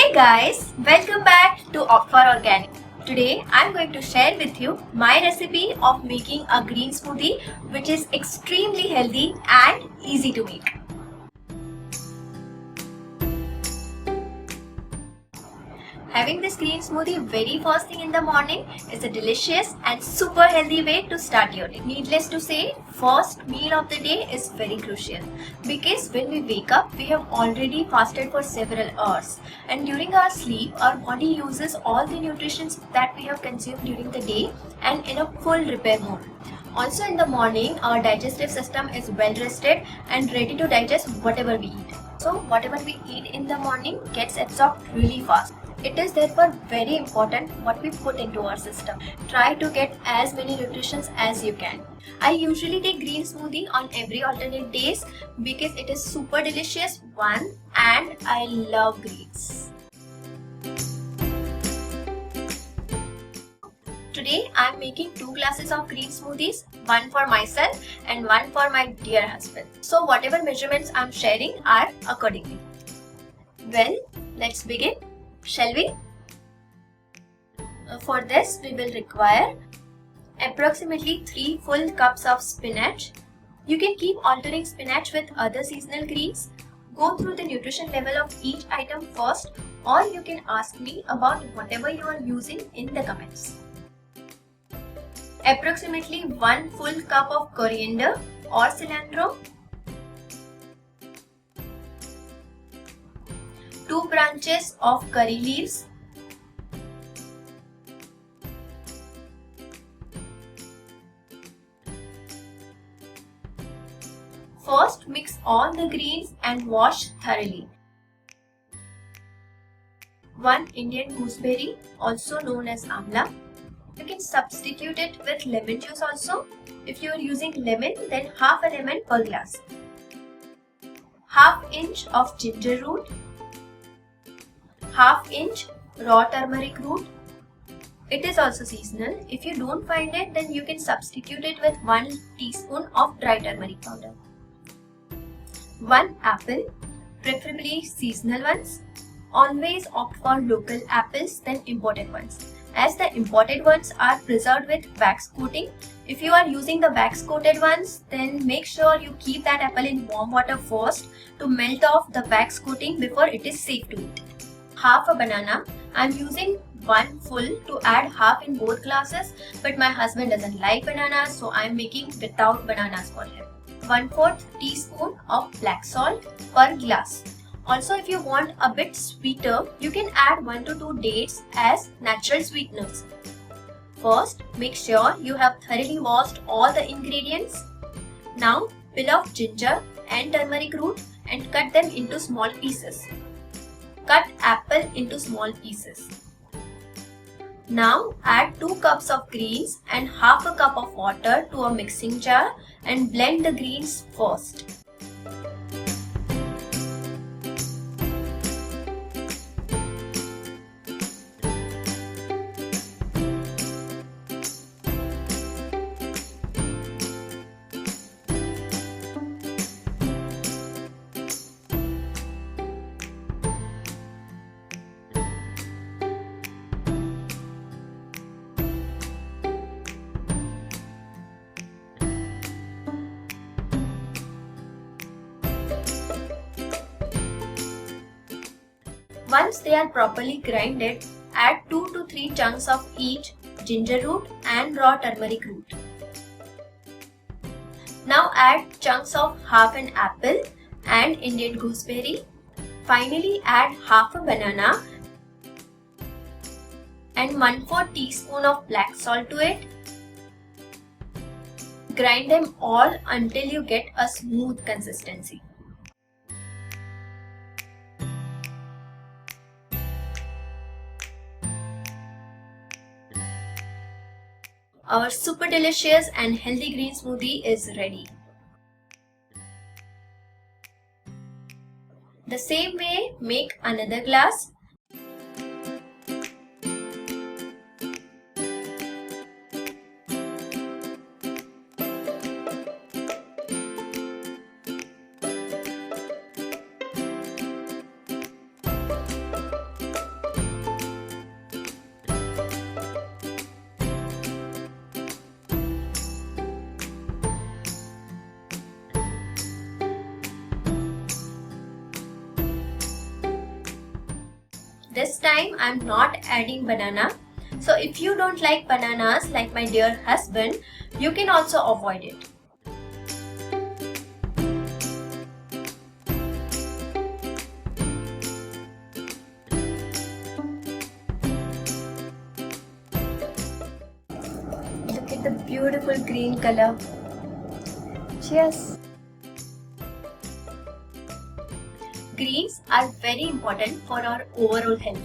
Hey guys, welcome back to Opt for Organic. Today I'm going to share with you my recipe of making a green smoothie which is extremely healthy and easy to make. Having this green smoothie very first thing in the morning is a delicious and super healthy way to start your day. Needless to say, first meal of the day is very crucial because when we wake up, we have already fasted for several hours, and during our sleep, our body uses all the nutrition that we have consumed during the day and in a full repair mode. Also in the morning, our digestive system is well rested and ready to digest whatever we eat. So whatever we eat in the morning gets absorbed really fast. It is therefore very important what we put into our system. Try to get as many nutritions as you can. I usually take green smoothie on every alternate days because it is super delicious, one, and I love greens. Today I am making 2 glasses of green smoothies, one for myself and one for my dear husband. So whatever measurements I am sharing are accordingly. Well, let's begin. Shall we? For this we will require approximately 3 full cups of spinach. You can keep altering spinach with other seasonal greens. Go through the nutrition level of each item first, or you can ask me about whatever you are using in the comments. Approximately 1 full cup of coriander or cilantro, 2 branches of curry leaves, first mix all the greens and wash thoroughly. 1 Indian gooseberry, also known as amla. You can substitute it with lemon juice also. If you are using lemon, then half a lemon per glass. Half inch of ginger root, half inch raw turmeric root. It is also seasonal. If you don't find it, then you can substitute it with 1 teaspoon of dry turmeric powder. 1 apple, preferably seasonal ones. Always opt for local apples than imported ones, as the imported ones are preserved with wax coating. If you are using the wax coated ones, then make sure you keep that apple in warm water first to melt off the wax coating before it is safe to eat. Half a banana. I am using 1 full to add half in both glasses, but my husband doesn't like bananas, so I am making without bananas for him. 1/4 teaspoon of black salt per glass. Also, if you want a bit sweeter, you can add 1 to 2 dates as natural sweeteners. First, make sure you have thoroughly washed all the ingredients. Now, peel off ginger and turmeric root and cut them into small pieces. Cut apple into small pieces. Now add 2 cups of greens and half a cup of water to a mixing jar and blend the greens first. Once they are properly grinded, add 2 to 3 chunks of each ginger root and raw turmeric root. Now add chunks of half an apple and Indian gooseberry. Finally add half a banana and 1/4 teaspoon of black salt to it. Grind them all until you get a smooth consistency. Our super delicious and healthy green smoothie is ready. The same way, make another glass. this time I'm not adding banana. So if you don't like bananas like my dear husband, you can also avoid it. Look at the beautiful green color. Cheers! Greens are very important for our overall health.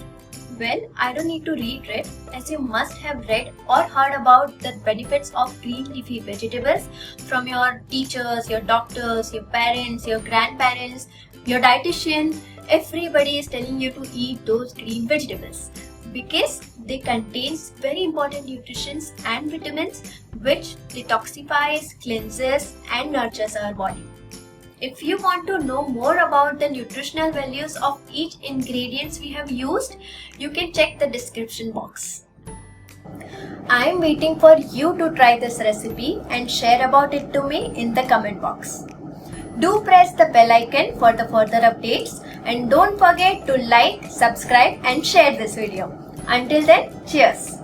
Well, I don't need to reiterate, as you must have read or heard about the benefits of green leafy vegetables from your teachers, your doctors, your parents, your grandparents, your dietitian. Everybody is telling you to eat those green vegetables because they contain very important nutrients and vitamins which detoxifies, cleanses and nurtures our body. If you want to know more about the nutritional values of each ingredients we have used, you can check the description box. I am waiting for you to try this recipe and share about it to me in the comment box. Do press the bell icon for the further updates and don't forget to like, subscribe and share this video. Until then, cheers!